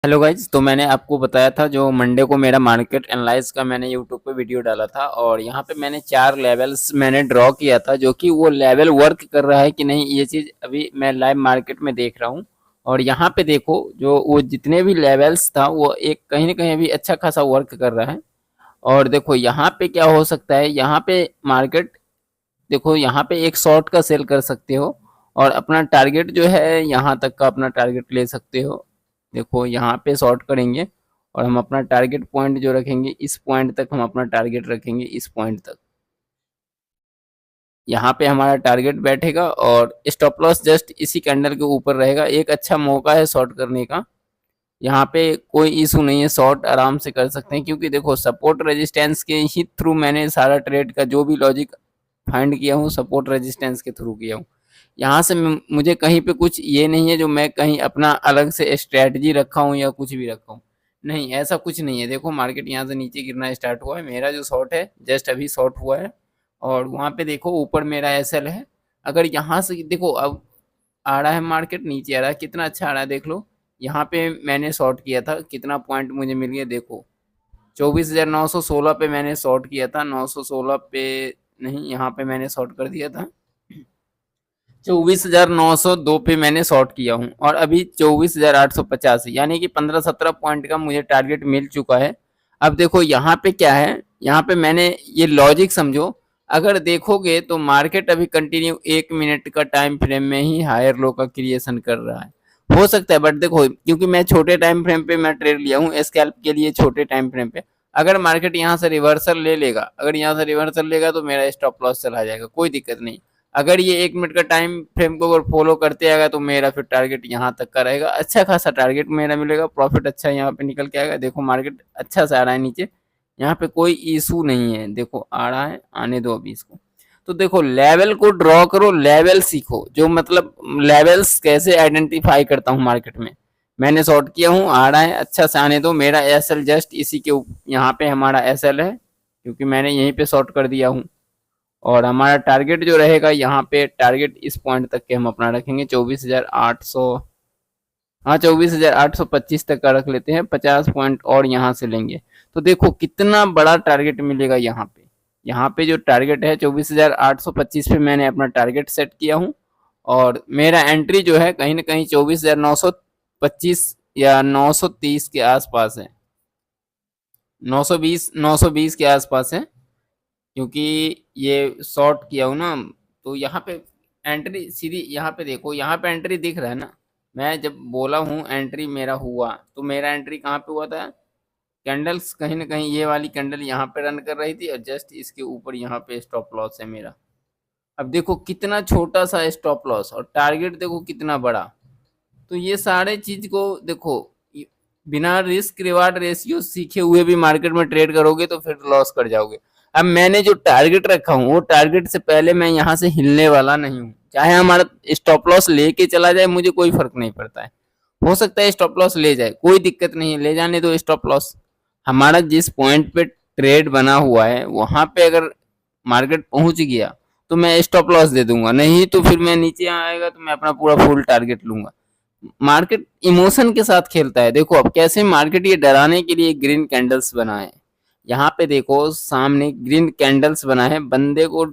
Hello guys, तो मैंने आपको बताया था जो मंडे को मेरा मार्केट एनालाइज का मैंने यूट्यूब पे वीडियो डाला था और यहाँ पे मैंने 4 लेवल्स मैंने ड्रॉ किया था जो कि वो लेवल वर्क कर रहा है कि नहीं ये चीज़ अभी मैं लाइव मार्केट में देख रहा हूँ। और यहाँ पे देखो जो वो जितने भी लेवल्स था वो एक कहीं ना कहीं अभी अच्छा खासा वर्क कर रहा है। और देखो यहाँ पे क्या हो सकता है, यहाँ पे मार्केट देखो यहाँ पे एक शॉर्ट का सेल कर सकते हो और अपना टारगेट जो है यहाँ तक का अपना टारगेट ले सकते हो। देखो यहाँ पे शॉर्ट करेंगे और हम अपना टारगेट पॉइंट जो रखेंगे इस पॉइंट तक हम अपना टारगेट रखेंगे, इस पॉइंट तक यहाँ पे हमारा टारगेट बैठेगा और स्टॉप लॉस जस्ट इसी कैंडल के ऊपर रहेगा। एक अच्छा मौका है शॉर्ट करने का, यहाँ पे कोई इशू नहीं है, शॉर्ट आराम से कर सकते हैं क्योंकि देखो सपोर्ट रेजिस्टेंस के ही थ्रू मैंने सारा ट्रेड का जो भी लॉजिक फाइंड किया हूँ सपोर्ट रेजिस्टेंस के थ्रू किया हूँ। यहाँ से मुझे कहीं पे कुछ ये नहीं है जो मैं कहीं अपना अलग से स्ट्रेटजी रखा हूँ या कुछ भी रखा हूँ, नहीं ऐसा कुछ नहीं है। देखो मार्केट यहाँ से नीचे गिरना स्टार्ट हुआ है, मेरा जो शॉर्ट है जस्ट अभी शॉर्ट हुआ है और वहाँ पे देखो ऊपर मेरा एसएल है। अगर यहाँ से देखो अब आ रहा है मार्केट नीचे आ रहा है, कितना अच्छा आ रहा है देख लो। यहाँ पे मैंने शॉर्ट किया था, कितना पॉइंट मुझे मिल गया देखो, 24,916 पे मैंने शॉर्ट किया था, 916 पे नहीं, यहाँ पे मैंने शॉर्ट कर दिया था। 24,902 पे मैंने शॉर्ट किया हूँ और अभी 24,850 यानी कि 15-17 पॉइंट का मुझे टारगेट मिल चुका है। अब देखो यहाँ पे क्या है, यहाँ पे मैंने ये लॉजिक समझो, अगर देखोगे तो मार्केट अभी कंटिन्यू 1 मिनट का टाइम फ्रेम में ही हायर लो का क्रिएशन कर रहा है। हो सकता है बट देखो क्योंकि मैं छोटे टाइम फ्रेम पे मैं ट्रेड लिया हूँ स्कैल्प के लिए, छोटे टाइम फ्रेम पे अगर मार्केट यहाँ से रिवर्सल ले लेगा, अगर यहाँ से रिवर्सल लेगा तो मेरा स्टॉप लॉस चला जाएगा, कोई दिक्कत नहीं। अगर ये 1 मिनट का टाइम फ्रेम को अगर फॉलो करते आएगा तो मेरा फिर टारगेट यहाँ तक का रहेगा, अच्छा खासा टारगेट मेरा मिलेगा, प्रॉफिट अच्छा यहाँ पे निकल के आएगा। देखो मार्केट अच्छा से आ रहा है नीचे, यहाँ पे कोई इशू नहीं है, देखो आ रहा है, आने दो अभी इसको। तो देखो लेवल को ड्रॉ करो, लेवल सीखो, जो मतलब लेवल्स कैसे आइडेंटिफाई करता हूँ मार्केट में। मैंने शॉर्ट किया हूँ, आ रहा है, अच्छा से आने दो। मेरा एसएल जस्ट इसी के यहाँ पे हमारा एसएल है क्योंकि मैंने यहीं पे शॉर्ट कर दिया हूँ। और हमारा टारगेट जो रहेगा यहाँ पे, टारगेट इस पॉइंट तक के हम अपना रखेंगे 24,800, हाँ 24,825 तक का रख लेते हैं, 50 पॉइंट और यहाँ से लेंगे तो देखो कितना बड़ा टारगेट मिलेगा यहाँ पे। यहाँ पे जो टारगेट है 24,825 पे मैंने अपना टारगेट सेट किया हूँ और मेरा एंट्री जो है कहीं ना कहीं 24,925 या 930 के आसपास है, 920 के आसपास है क्योंकि ये शॉर्ट किया हूँ ना। तो यहाँ पे एंट्री सीधी, यहाँ पे देखो, यहाँ पे एंट्री दिख रहा है ना, मैं जब बोला हूँ एंट्री मेरा हुआ तो मेरा एंट्री कहाँ पे हुआ था, कैंडल्स कहीं ना कहीं ये वाली कैंडल यहाँ पे रन कर रही थी और जस्ट इसके ऊपर यहाँ पे स्टॉप लॉस है मेरा। अब देखो कितना छोटा सा स्टॉप लॉस और टारगेट देखो कितना बड़ा। तो ये सारे चीज को देखो, बिना रिस्क रिवार्ड रेशियो सीखे हुए भी मार्केट में ट्रेड करोगे तो फिर लॉस कर जाओगे। अब मैंने जो टारगेट रखा हूँ वो टारगेट से पहले मैं यहाँ से हिलने वाला नहीं हूँ, चाहे हमारा स्टॉप लॉस लेके चला जाए मुझे कोई फर्क नहीं पड़ता है। हो सकता है स्टॉप लॉस ले जाए, कोई दिक्कत नहीं है, ले जाने दो स्टॉप लॉस। हमारा जिस पॉइंट पे ट्रेड बना हुआ है वहां पे अगर मार्केट पहुंच गया तो मैं स्टॉप लॉस दे दूंगा, नहीं तो फिर मैं नीचे आएगा तो मैं अपना पूरा फुल टारगेट लूंगा। मार्केट इमोशन के साथ खेलता है। देखो अब कैसे मार्केट ये डराने के लिए ग्रीन कैंडल्स बनाए, यहाँ पे देखो सामने ग्रीन कैंडल्स बना है बंदे को,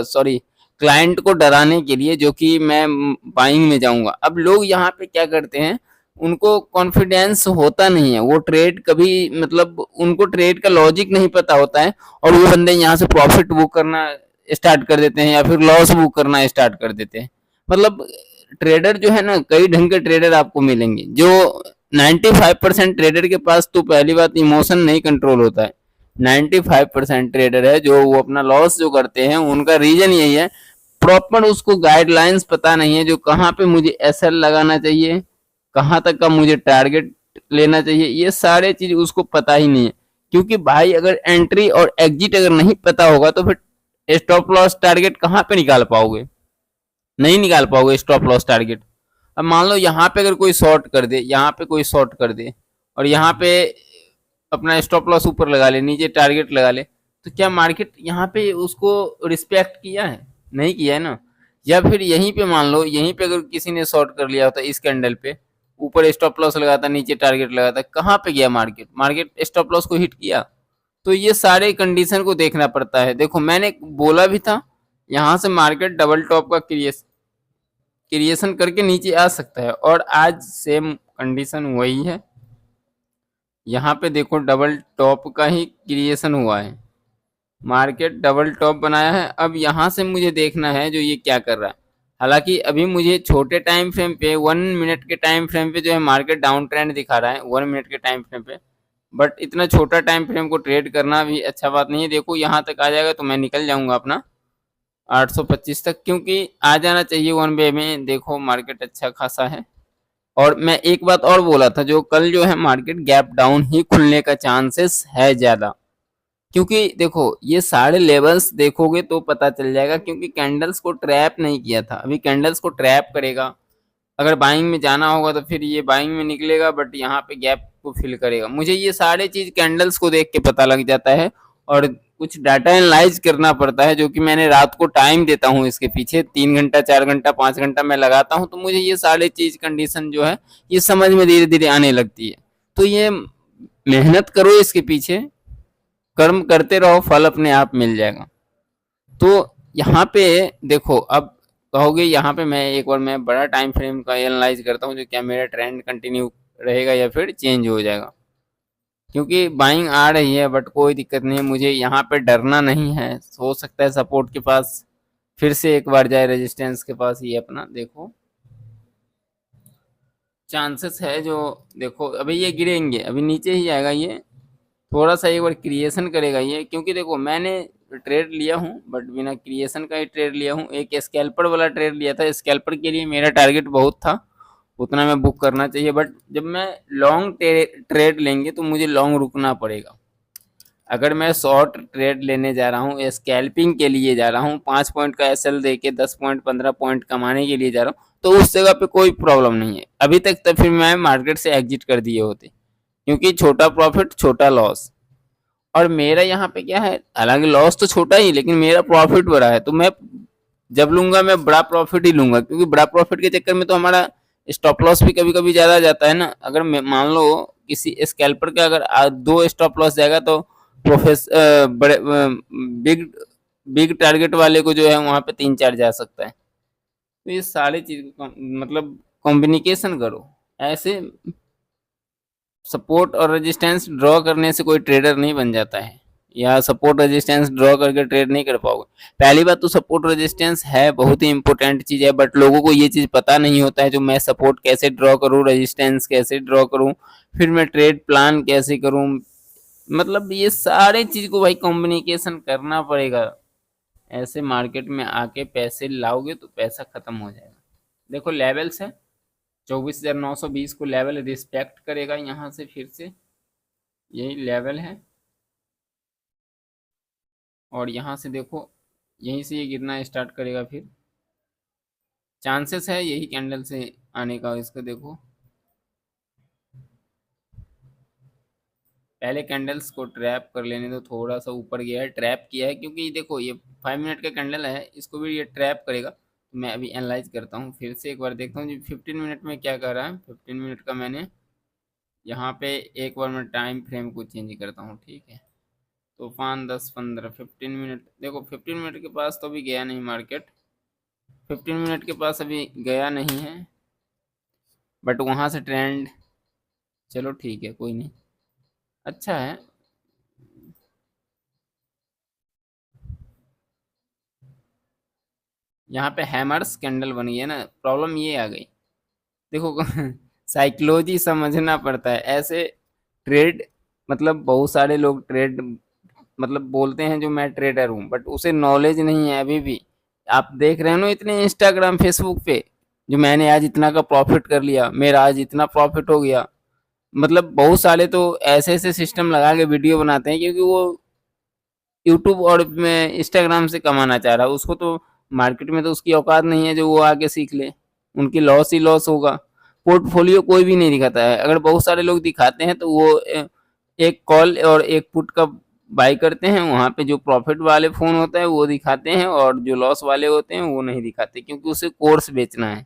सॉरी क्लाइंट को डराने के लिए, जो कि मैं बाइंग में जाऊंगा। अब लोग यहाँ पे क्या करते हैं, उनको कॉन्फिडेंस होता नहीं है, वो ट्रेड कभी मतलब उनको ट्रेड का लॉजिक नहीं पता होता है और वो बंदे यहाँ से प्रॉफिट बुक करना स्टार्ट कर देते हैं या फिर लॉस बुक करना स्टार्ट कर देते हैं। मतलब ट्रेडर जो है ना, कई ढंग के ट्रेडर आपको मिलेंगे, जो 95% ट्रेडर के पास तो पहली बात इमोशन नहीं कंट्रोल होता है। 95% ट्रेडर है जो वो अपना लॉस जो करते हैं उनका रीजन यही है, प्रॉपर उसको गाइडलाइंस पता नहीं है, जो कहाँ पे मुझे एसएल लगाना चाहिए, कहाँ तक का मुझे टारगेट लेना चाहिए, ये सारे चीज उसको पता ही नहीं है। क्योंकि भाई अगर एंट्री और एग्जिट अगर नहीं पता होगा तो फिर स्टॉप लॉस टारगेट कहाँ पे निकाल पाओगे, नहीं निकाल पाओगे स्टॉप लॉस टारगेट। अब मान लो यहाँ पे अगर कोई शॉर्ट कर दे, यहाँ पे कोई शॉर्ट कर दे और यहाँ पे अपना स्टॉप लॉस ऊपर लगा ले, नीचे टारगेट लगा ले, तो क्या मार्केट यहाँ पे उसको रिस्पेक्ट किया है, नहीं किया है ना। या फिर यहीं पे मान लो, यहीं पे अगर किसी ने शॉर्ट कर लिया होता इस कैंडल पे, ऊपर स्टॉप लॉस लगाता, नीचे टारगेट लगाता, कहाँ पे गया मार्केट? मार्केट स्टॉप लॉस को हिट किया। तो ये सारे कंडीशन को देखना पड़ता है। देखो मैंने बोला भी था यहाँ से मार्केट डबल टॉप का क्रिएशन करके नीचे आ सकता है, और आज सेम कंडीशन वही है। यहाँ पे देखो डबल टॉप का ही क्रिएशन हुआ है, मार्केट डबल टॉप बनाया है। अब यहाँ से मुझे देखना है जो ये क्या कर रहा है। हालांकि अभी मुझे छोटे टाइम फ्रेम पे 1 मिनट के टाइम फ्रेम पे जो है मार्केट डाउन ट्रेंड दिखा रहा है 1 मिनट के टाइम फ्रेम पे, बट इतना छोटा टाइम फ्रेम को ट्रेड करना भी अच्छा बात नहीं है। देखो यहाँ तक आ जाएगा तो मैं निकल जाऊंगा अपना 825 तक, क्योंकि आ जाना चाहिए वन वे में। देखो मार्केट अच्छा खासा है। और मैं एक बात और बोला था, जो कल जो है मार्केट गैप डाउन ही खुलने का चांसेस है ज्यादा, क्योंकि देखो ये सारे लेवल्स देखोगे तो पता चल जाएगा, क्योंकि कैंडल्स को ट्रैप नहीं किया था, अभी कैंडल्स को ट्रैप करेगा। अगर बाइंग में जाना होगा तो फिर ये बाइंग में निकलेगा, बट यहाँ पे गैप को फिल करेगा। मुझे ये सारे चीज कैंडल्स को देख के पता लग जाता है, और कुछ डाटा एनालाइज करना पड़ता है, जो कि मैंने रात को टाइम देता हूँ इसके पीछे 3 घंटा 4 घंटा 5 घंटा मैं लगाता हूँ। तो मुझे ये सारे चीज कंडीशन जो है ये समझ में धीरे धीरे आने लगती है। तो ये मेहनत करो इसके पीछे, कर्म करते रहो, फल अपने आप मिल जाएगा। तो यहाँ पे देखो, अब कहोगे यहाँ पे मैं एक बार मैं बड़ा टाइम फ्रेम का एनालाइज करता हूँ, जो क्या मेरा ट्रेंड कंटिन्यू रहेगा या फिर चेंज हो जाएगा। क्योंकि बाइंग आ रही है, बट कोई दिक्कत नहीं है, मुझे यहाँ पे डरना नहीं है। हो सकता है सपोर्ट के पास फिर से एक बार जाए, रेजिस्टेंस के पास ये अपना देखो चांसेस है। जो देखो अभी ये गिरेंगे, अभी नीचे ही आएगा ये, थोड़ा सा एक बार क्रिएशन करेगा ये, क्योंकि देखो मैंने ट्रेड लिया हूँ बट बिना क्रिएशन का ही ट्रेड लिया हूँ। एक स्कैल्पर वाला ट्रेड लिया था, स्कैल्पर के लिए मेरा टारगेट बहुत था, उतना मैं बुक करना चाहिए। बट जब मैं लॉन्ग ट्रेड लेंगे तो मुझे लॉन्ग रुकना पड़ेगा। अगर मैं शॉर्ट ट्रेड लेने जा रहा हूँ, स्कैल्पिंग के लिए जा रहा हूँ, 5 पॉइंट का एसएल दे के 10 पॉइंट 15 पॉइंट कमाने के लिए जा रहा हूँ, तो उस जगह पे कोई प्रॉब्लम नहीं है। अभी तक तो फिर मैं मार्केट से एग्जिट कर दिए होते, क्योंकि छोटा प्रॉफिट छोटा लॉस। और मेरा यहाँ पे क्या है, हालांकि लॉस तो छोटा ही, लेकिन मेरा प्रॉफिट बड़ा है। तो मैं जब लूंगा मैं बड़ा प्रॉफिट ही लूंगा, क्योंकि बड़ा प्रॉफिट के चक्कर में तो हमारा स्टॉप लॉस भी कभी कभी ज्यादा जाता है ना। अगर मान लो किसी स्कैल्पर का अगर 2 स्टॉप लॉस जाएगा, तो बड़े बिग बिग टारगेट वाले को जो है वहां पे 3 4 जा सकता है। तो ये सारी चीज मतलब कॉम्बिनिकेशन करो। ऐसे सपोर्ट और रेजिस्टेंस ड्रॉ करने से कोई ट्रेडर नहीं बन जाता है, या सपोर्ट रेजिस्टेंस ड्रॉ करके ट्रेड नहीं कर पाओगे। पहली बात तो सपोर्ट रेजिस्टेंस है बहुत ही इंपॉर्टेंट चीज है, बट लोगों को ये चीज पता नहीं होता है, जो मैं सपोर्ट कैसे ड्रॉ करूं, रेजिस्टेंस कैसे ड्रॉ करूं, फिर मैं ट्रेड प्लान कैसे करूं। मतलब ये सारे चीज को भाई कॉम्बिनिकेशन करना पड़ेगा। ऐसे मार्केट में आके पैसे लाओगे तो पैसा खत्म हो जाएगा। देखो लेवल्स है, 24,920 को लेवल रिस्पेक्ट करेगा यहाँ से, फिर से यही लेवल है। और यहाँ से देखो यहीं से ये गिरना स्टार्ट करेगा, फिर चांसेस है यही कैंडल से आने का। इसको देखो पहले कैंडल्स को ट्रैप कर लेने दो, थोड़ा सा ऊपर गया है, ट्रैप किया है, क्योंकि देखो ये 5 मिनट का कैंडल है, इसको भी ये ट्रैप करेगा। तो मैं अभी एनालाइज करता हूँ, फिर से एक बार देखता हूँ जी 15 मिनट में क्या कर रहा है। 15 मिनट का मैंने यहाँ पे एक बार मैं टाइम फ्रेम को चेंज करता हूँ, ठीक है। तूफान 10 15 15 मिनट, देखो 15 मिनट के पास तो अभी गया नहीं मार्केट, 15 मिनट के पास अभी गया नहीं है, बट वहाँ से ट्रेंड, चलो ठीक है कोई नहीं, अच्छा है। यहाँ पे हैमर्स कैंडल बनी है ना, प्रॉब्लम ये आ गई। देखो साइकोलॉजी समझना पड़ता है ऐसे ट्रेड। मतलब बहुत सारे लोग ट्रेड मतलब बोलते हैं जो मैं ट्रेडर हूँ, बट उसे नॉलेज नहीं है अभी भी। आप देख रहे हो ना इतने इंस्टाग्राम फेसबुक पे, जो मैंने आज इतना का प्रॉफिट कर लिया, मेरा आज इतना प्रॉफिट हो गया। मतलब बहुत सारे तो ऐसे ऐसे सिस्टम लगा के वीडियो बनाते हैं, क्योंकि वो यूट्यूब और इंस्टाग्राम से कमाना चाह रहा है। उसको तो मार्केट में तो उसकी औकात नहीं है जो वो आके सीख ले, उनकी लॉस ही लॉस होगा। पोर्टफोलियो कोई भी नहीं दिखाता है, अगर बहुत सारे लोग दिखाते हैं तो वो एक कॉल और एक पुट का बाई करते हैं, वहाँ पे जो प्रॉफिट वाले फोन होता है वो दिखाते हैं, और जो लॉस वाले होते हैं वो नहीं दिखाते, क्योंकि उसे कोर्स बेचना है।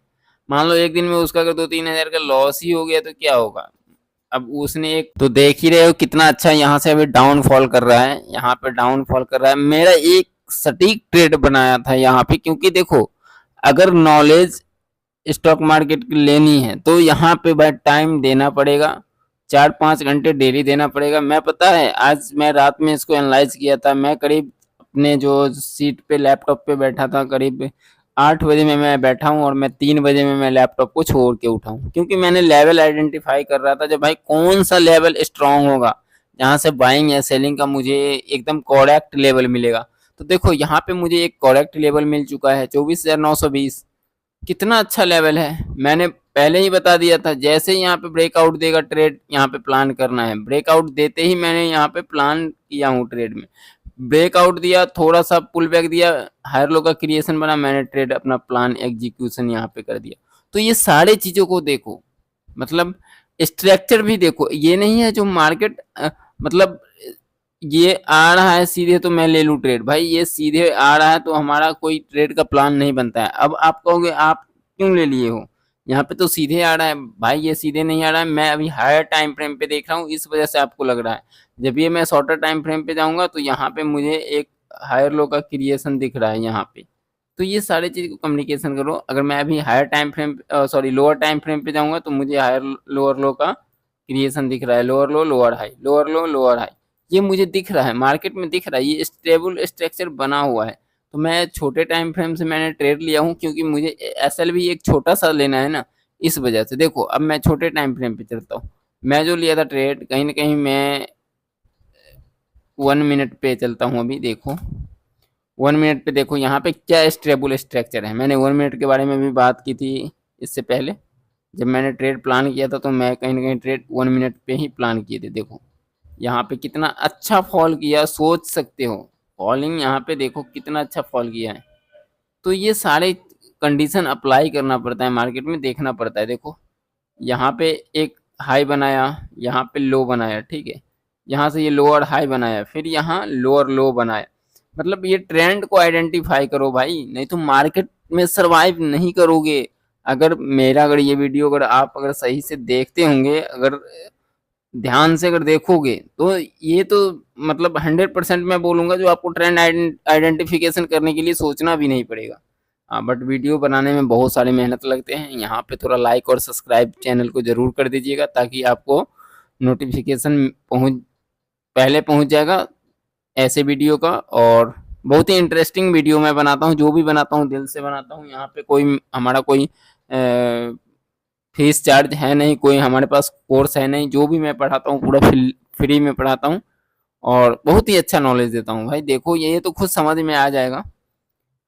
मान लो एक दिन में उसका अगर 2-3 हज़ार का लॉस ही हो गया तो क्या होगा। अब उसने एक तो देख ही रहे हो कितना अच्छा यहाँ से अभी डाउनफॉल कर रहा है, यहाँ पे डाउनफॉल कर रहा है। मेरा एक सटीक ट्रेड बनाया था यहाँ पे, क्योंकि देखो अगर नॉलेज स्टॉक मार्केट की लेनी है तो यहाँ पे भाई टाइम देना पड़ेगा, 4-5 घंटे डेली देना पड़ेगा। मैं पता है आज मैं रात में इसको एनालाइज किया था, मैं करीब अपने जो सीट पे लैपटॉप पे बैठा था, करीब 8 बजे में मैं बैठा हूँ और मैं 3 बजे में मैं लैपटॉप को छोड़ के उठा हूँ, क्योंकि मैंने लेवल आइडेंटिफाई कर रहा था जब भाई कौन सा लेवल स्ट्रांग होगा जहाँ से बाइंग या सेलिंग का मुझे एकदम करेक्ट लेवल मिलेगा। तो देखो यहाँ पे मुझे एक करेक्ट लेवल मिल चुका है 24,920, कितना अच्छा लेवल है। मैंने पहले ही बता दिया था जैसे ही यहाँ पे ब्रेकआउट देगा ट्रेड यहाँ पे प्लान करना है, ब्रेकआउट देते ही मैंने यहाँ पे प्लान किया हूँ ट्रेड में। ब्रेकआउट दिया, थोड़ा सा पुल बैक दिया, हायर लो का क्रिएशन बना, मैंने ट्रेड अपना प्लान एग्जीक्यूशन यहाँ पे कर दिया। तो ये सारे चीजों को देखो, मतलब स्ट्रक्चर भी देखो, ये नहीं है जो मार्केट मतलब ये आ रहा है सीधे तो मैं ले लूँ ट्रेड, भाई ये सीधे आ रहा है तो हमारा कोई ट्रेड का प्लान नहीं बनता है। अब आप कहोगे आप क्यों ले लिए हो, यहाँ पे तो सीधे आ रहा है। भाई ये सीधे नहीं आ रहा है, मैं अभी हायर टाइम फ्रेम पे देख रहा हूँ, इस वजह से आपको लग रहा है। जब ये मैं शॉर्टर टाइम फ्रेम पे जाऊंगा तो यहाँ पे मुझे एक हायर लो का क्रिएशन दिख रहा है यहाँ पे। तो ये सारी चीज को कम्युनिकेशन करो। अगर मैं अभी higher time frame sorry lower time frame पे जाऊंगा तो मुझे हायर लोअर लो का क्रिएशन दिख रहा है, लोअर लो लोअर हाई, लोअर लो लोअर हाई, ये मुझे दिख रहा है, मार्केट में दिख रहा है, ये स्टेबल स्ट्रक्चर बना हुआ है। तो मैं छोटे टाइम फ्रेम से मैंने ट्रेड लिया हूँ, क्योंकि मुझे एसएल भी एक छोटा सा लेना है ना, इस वजह से। देखो अब मैं छोटे टाइम फ्रेम पे चलता हूँ, मैं जो लिया था ट्रेड कहीं ना कहीं मैं 1 मिनट पे चलता हूँ। अभी देखो 1 मिनट पे देखो यहाँ पे क्या स्टेबल स्ट्रक्चर है। मैंने 1 मिनट के बारे में भी बात की थी इससे पहले, जब मैंने ट्रेड प्लान किया था तो मैं कहीं ना कहीं ट्रेड 1 मिनट पे ही प्लान किए थे। देखो यहाँ पे कितना अच्छा फॉल किया, सोच सकते हो फॉलिंग यहाँ पे देखो कितना अच्छा फॉल किया है। तो ये सारे कंडीशन अप्लाई करना पड़ता है मार्केट में, देखना पड़ता है। देखो यहाँ पे एक हाई बनाया, यहाँ पे लो बनाया, ठीक है, यहाँ से ये लोअर हाई बनाया, फिर यहाँ लोअर लो बनाया। मतलब ये ट्रेंड को आइडेंटिफाई करो भाई, नहीं तो मार्केट में सरवाइव नहीं करोगे। अगर ये वीडियो अगर आप अगर सही से देखते होंगे, अगर ध्यान से अगर देखोगे तो ये तो मतलब 100% मैं बोलूंगा जो आपको ट्रेंड आइडेंटिफिकेशन करने के लिए सोचना भी नहीं पड़ेगा। हाँ बट वीडियो बनाने में बहुत सारी मेहनत लगते हैं। यहाँ पे थोड़ा लाइक और सब्सक्राइब चैनल को जरूर कर दीजिएगा ताकि आपको नोटिफिकेशन पहले पहुँच जाएगा ऐसे वीडियो का। और बहुत ही इंटरेस्टिंग वीडियो मैं बनाता हूँ, जो भी बनाता हूँ दिल से बनाता हूँ। यहाँ पे कोई हमारा कोई फीस चार्ज है नहीं, कोई हमारे पास कोर्स है नहीं, जो भी मैं पढ़ाता हूँ पूरा फ्री में पढ़ाता हूँ और बहुत ही अच्छा नॉलेज देता हूँ। भाई देखो ये तो खुद समझ में आ जाएगा।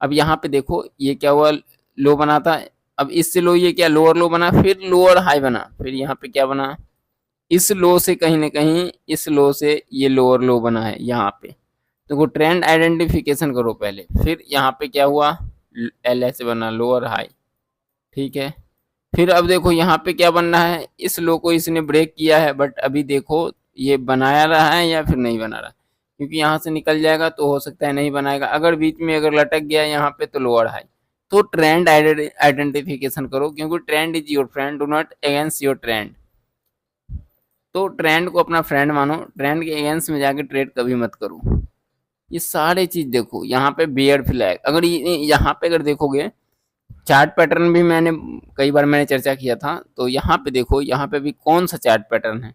अब यहाँ पे देखो ये क्या हुआ, लो बना था, अब इससे लो ये क्या लोअर लो बना, फिर लोअर हाई बना, फिर यहाँ पे क्या बना, इस लो से कहीं ना कहीं इस लो से ये लोअर लो बना है यहाँ पे। तो वो ट्रेंड आइडेंटिफिकेशन करो पहले, फिर यहाँ पे क्या हुआ एल एस बना लोअर हाई, ठीक है। फिर अब देखो यहाँ पे क्या बन रहा है, इस लो को इसने ब्रेक किया है, बट अभी देखो ये बनाया रहा है या फिर नहीं बना रहा, क्योंकि यहाँ से निकल जाएगा तो हो सकता है नहीं बनाएगा। अगर बीच में अगर लटक गया यहाँ पे तो लोअर हाई। तो ट्रेंड आइडेंटिफिकेशन करो, क्योंकि trend is your friend, do not against your trend. तो ट्रेंड को अपना फ्रेंड मानो, ट्रेंड के अगेंस्ट में जाके ट्रेड कभी मत करो। ये सारे चीज देखो, यहाँ पे बियर फ्लैग, अगर यहाँ पे अगर देखोगे चार्ट पैटर्न भी कई बार मैंने चर्चा किया था। तो यहाँ पे देखो, यहाँ पे भी कौन सा चार्ट पैटर्न है,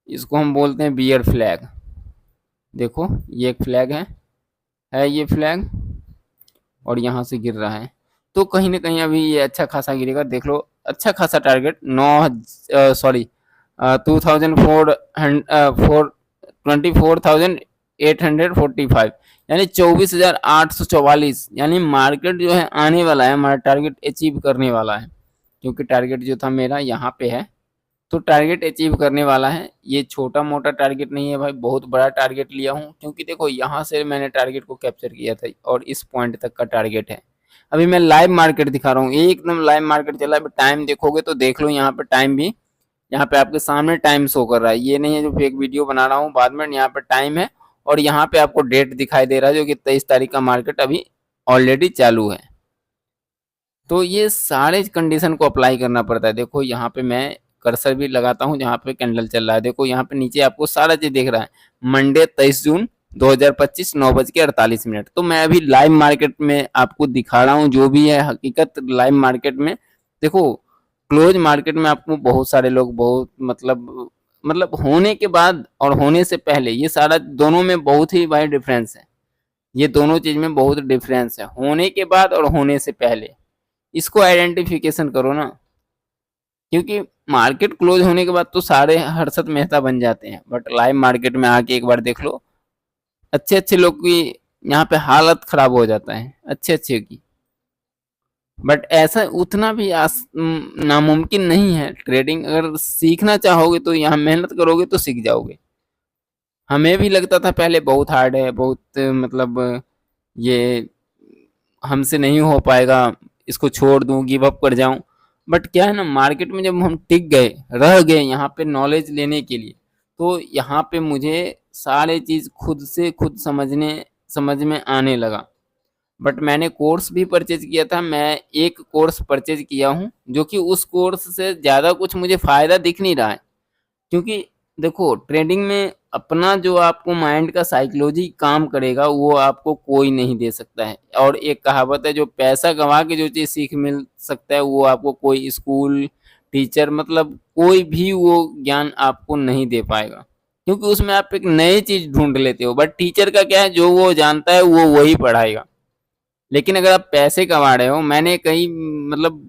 इसको हम बोलते हैं बियर फ्लैग। देखो ये एक फ्लैग है ये फ्लैग, और यहाँ से गिर रहा है। तो कहीं ना कहीं अभी ये अच्छा खासा गिरेगा, देख लो अच्छा खासा टारगेट 24,845, यानी 24,844, यानी मार्केट जो है आने वाला है, हमारा टारगेट अचीव करने वाला है। क्योंकि टारगेट जो था मेरा यहाँ पे है, तो टारगेट अचीव करने वाला है। ये छोटा मोटा टारगेट नहीं है भाई, बहुत बड़ा टारगेट लिया हूँ, क्योंकि देखो यहाँ से मैंने टारगेट को कैप्चर किया था और इस पॉइंट तक का टारगेट है। अभी मैं लाइव मार्केट दिखा रहा हूँ, एकदम लाइव मार्केट चला है। टाइम देखोगे तो देख लो, यहाँ पे टाइम भी यहाँ पे आपके सामने टाइम शो कर रहा है, ये नहीं है जो फेक वीडियो बना रहा हूँ बाद में। यहाँ पे टाइम है और यहाँ पे आपको डेट दिखाई दे रहा है जो कि 23 तारीख का मार्केट अभी ऑलरेडी चालू है। तो ये सारे कंडीशन को अप्लाई करना पड़ता है। देखो यहाँ पे मैं कर्सर भी लगाता हूँ जहाँ पे कैंडल चल रहा है। देखो यहाँ पे नीचे आपको सारा चीज दिख रहा है। मंडे 23 जून 2025 9:48। तो मैं अभी लाइव मार्केट में आपको दिखा रहा हूँ जो भी है हकीकत लाइव मार्केट में। देखो क्लोज मार्केट में आपको बहुत सारे लोग बहुत मतलब होने के बाद और होने से पहले ये सारा दोनों में बहुत ही भाई डिफरेंस है। ये दोनों चीज में बहुत डिफरेंस है, होने के बाद और होने से पहले। इसको आइडेंटिफिकेशन करो ना, क्योंकि मार्केट क्लोज होने के बाद तो सारे हर्षद मेहता बन जाते हैं, बट लाइव मार्केट में आके एक बार देख लो, अच्छे अच्छे लोग की यहाँ पे हालत खराब हो जाता है, अच्छे अच्छे की। बट ऐसा उतना भी नामुमकिन नहीं है। ट्रेडिंग अगर सीखना चाहोगे तो यहाँ मेहनत करोगे तो सीख जाओगे। हमें भी लगता था पहले बहुत हार्ड है, बहुत मतलब ये हमसे नहीं हो पाएगा, इसको छोड़ दूं, गिव अप कर जाऊं। बट क्या है ना, मार्केट में जब हम टिक गए, रह गए यहाँ पे नॉलेज लेने के लिए, तो यहाँ पे मुझे सारे चीज खुद से खुद समझ में आने लगा। बट मैंने कोर्स भी परचेज किया था। मैं एक कोर्स परचेज किया हूँ जो कि उस कोर्स से ज़्यादा कुछ मुझे फ़ायदा दिख नहीं रहा है। क्योंकि देखो ट्रेडिंग में अपना जो आपको माइंड का साइकोलॉजी काम करेगा वो आपको कोई नहीं दे सकता है। और एक कहावत है, जो पैसा कमा के जो चीज़ सीख मिल सकता है वो आपको कोई स्कूल टीचर मतलब कोई भी वो ज्ञान आपको नहीं दे पाएगा। क्योंकि उसमें आप एक नई चीज़ ढूंढ लेते हो। बट टीचर का क्या है, जो वो जानता है वो वही पढ़ाएगा। लेकिन अगर आप पैसे कमा रहे हो, मैंने कई मतलब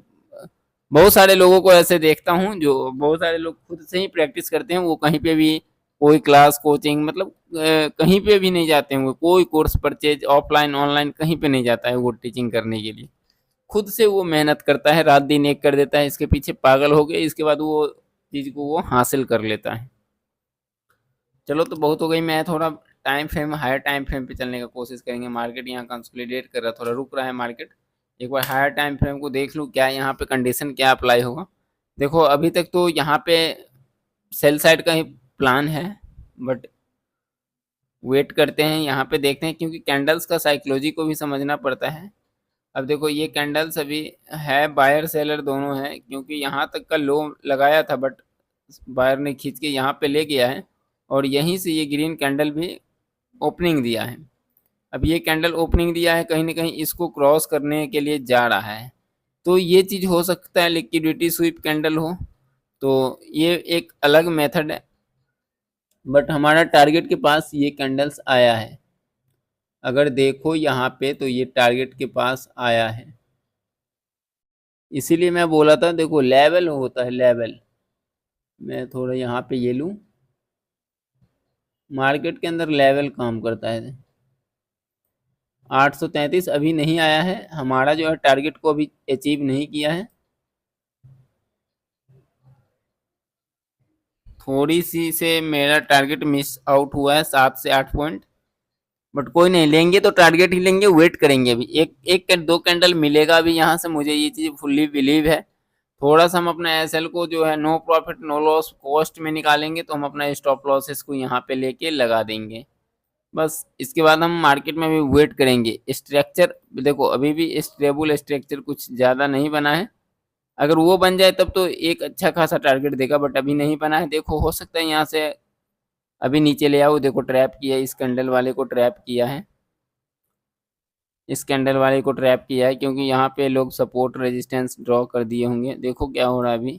बहुत सारे लोगों को ऐसे देखता हूँ, जो बहुत सारे लोग खुद से ही प्रैक्टिस करते हैं। वो कहीं पे भी कोई क्लास कोचिंग मतलब कहीं पे भी नहीं जाते होंगे, कोई कोर्स परचेज ऑफलाइन ऑनलाइन कहीं पे नहीं जाता है वो टीचिंग करने के लिए। खुद से वो मेहनत करता है, रात दिन एक कर देता है, इसके पीछे पागल हो गए, इसके बाद वो चीज़ को वो हासिल कर लेता है। चलो तो बहुत हो गई। मैं थोड़ा time frame higher time frame पे चलने का कोशिश करेंगे। मार्केट यहाँ कंसोलिडेट कर रहा है, थोड़ा रुक रहा है मार्केट। एक बार हायर टाइम फ्रेम को देख लूँ क्या यहाँ पे कंडीशन क्या अप्लाई होगा। देखो अभी तक तो यहाँ पे सेल साइड का ही प्लान है, बट वेट करते हैं, यहाँ पे देखते हैं, क्योंकि कैंडल्स का साइकोलॉजी को भी समझना पड़ता है। अब देखो ये कैंडल्स अभी है बायर सेलर दोनों है, क्योंकि यहाँ तक का लो लगाया था बट बायर ने खींच के यहाँ पे ले गया है। और यहीं से ये ग्रीन कैंडल भी ओपनिंग दिया है। अब ये कैंडल ओपनिंग दिया है, कहीं ना कहीं इसको क्रॉस करने के लिए जा रहा है। तो ये चीज़ हो सकता है लिक्विडिटी स्वीप कैंडल हो, तो ये एक अलग मेथड है। बट हमारा टारगेट के पास ये कैंडल्स आया है। अगर देखो यहाँ पे तो ये टारगेट के पास आया है। इसीलिए मैं बोला था, देखो लेवल होता है लेवल। मैं थोड़ा यहाँ पे ये लूँ, मार्केट के अंदर लेवल काम करता है। 833 अभी नहीं आया है, हमारा जो है टारगेट को अभी अचीव नहीं किया है। थोड़ी सी से मेरा टारगेट मिस आउट हुआ है, 7 से 8 पॉइंट। बट कोई नहीं, लेंगे तो टारगेट ही लेंगे, वेट करेंगे। अभी एक एक दो कैंडल मिलेगा अभी यहाँ से, मुझे ये चीज़ फुल्ली बिलीव है। थोड़ा सा हम अपना एसएल को जो है no profit no loss cost में निकालेंगे, तो हम अपना स्टॉप लॉसेस को यहाँ पे लेके लगा देंगे। बस इसके बाद हम मार्केट में भी वेट करेंगे। स्ट्रक्चर देखो अभी भी स्टेबल स्ट्रक्चर कुछ ज़्यादा नहीं बना है। अगर वो बन जाए तब तो एक अच्छा खासा टारगेट देगा, बट अभी नहीं बना है। देखो हो सकता है यहाँ से अभी नीचे ले आओ। देखो ट्रैप किया है, इस कैंडल वाले को ट्रैप किया है, इस कैंडल वाले को ट्रैप किया है, क्योंकि यहाँ पे लोग सपोर्ट रेजिस्टेंस ड्रॉ कर दिए होंगे। देखो क्या हो रहा है अभी,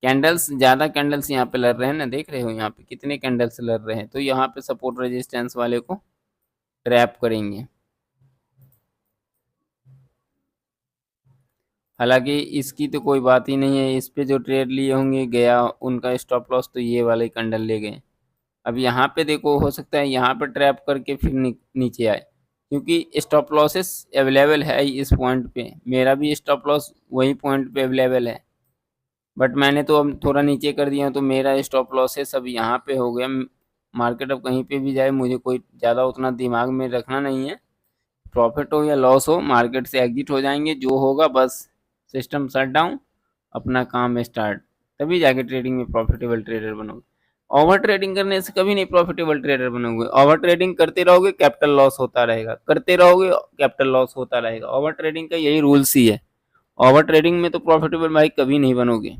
कैंडल्स ज़्यादा कैंडल्स यहाँ पे लड़ रहे हैं ना, देख रहे हो यहाँ पे कितने कैंडल्स लड़ रहे हैं। तो यहाँ पे सपोर्ट रेजिस्टेंस वाले को ट्रैप करेंगे। हालांकि इसकी तो कोई बात ही नहीं है, इस पे जो ट्रेड लिए होंगे गया उनका स्टॉप लॉस तो ये वाले कैंडल ले गए। अब यहाँ पे देखो हो सकता है यहाँ पे ट्रैप करके फिर नीचे आए, क्योंकि स्टॉप लॉसेस अवेलेबल है इस पॉइंट पे। मेरा भी स्टॉप लॉस वही पॉइंट पे अवेलेबल है, बट मैंने तो अब थोड़ा नीचे कर दिया, तो मेरा स्टॉप लॉसेस अब यहाँ पे हो गया। मार्केट अब कहीं पे भी जाए मुझे कोई ज़्यादा उतना दिमाग में रखना नहीं है। प्रॉफिट हो या लॉस हो, मार्केट से एग्जिट हो जाएंगे, जो होगा बस सिस्टम शट डाउन, अपना काम स्टार्ट, तभी जाके ट्रेडिंग में प्रॉफिटेबल ट्रेडर बनोगे। ओवर ट्रेडिंग करने से कभी नहीं प्रॉफिटेबल ट्रेडर बनोगे। ओवर ट्रेडिंग करते रहोगे, कैपिटल लॉस होता रहेगा, करते रहोगे, कैपिटल लॉस होता रहेगा। ओवर ट्रेडिंग का यही रूल्स ही है। ओवर ट्रेडिंग में तो प्रॉफिटेबल भाई कभी नहीं बनोगे।